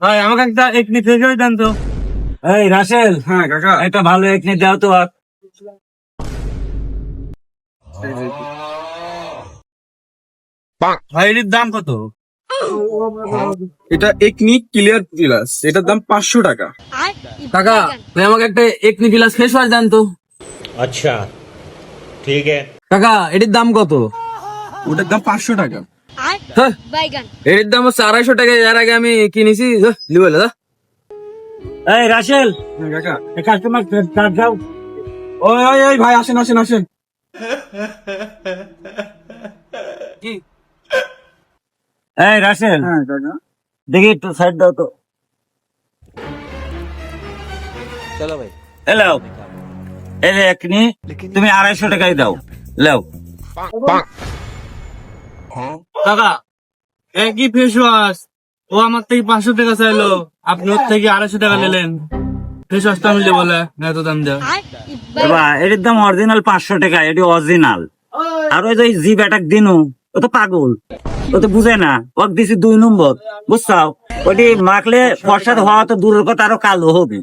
ভাই আমাকে একটা একনি ফেস ওয়াশ দেন তো। এই রাসেল, হ্যাঁ কাকা। একটা ভালো একনি দাও তো। ভাই এটির দাম কত? এটা একনি ক্লিয়ার প্লাস, এটার দাম 500 টাকা। কাকা ভাই আমাকে একটা একনি প্লাস ফেস ওয়াশ দেন তো। अच्छा ठीक है। কাকা এটির দাম কত? ওটার দাম 500 টাকা। হ্যাঁ, এটির দাম হচ্ছে 250 টাকা। এর আগে আমি কিনেছি লিবেল। এই রাসেল, হ্যাঁ কাকা। কাস্টমার কার্ড দাও। ওই ওই ওই ভাই আসেন আসেন আসেন। এই রাসেল, হ্যাঁ কাকা। দেখি একটু সাইড দাও তো। হ্যালো, এই যে একনি তুমি 250 টাকাই দাও। লাও কাকা, একই ফেস ওয়াশ। ও আমার থেকে 500 টাকা চাইলো, আপনি ওর থেকে 250 টাকা নিলেন। ফেস ওয়াশটা মিলে বলে এত দাম দেয়। এবার এটির দাম অরিজিনাল 500 টাকা, এটি অরিজিনাল। আর ওই যে জি ব্যাটাক দিনু, ও তো পাগল, ও তো বুঝে না। ওক দিছি 2 নম্বর, বুঝছাও? ওটি মাখলে ফর্সা হওয়া তো দূরের কথা, আরো কালো হবে।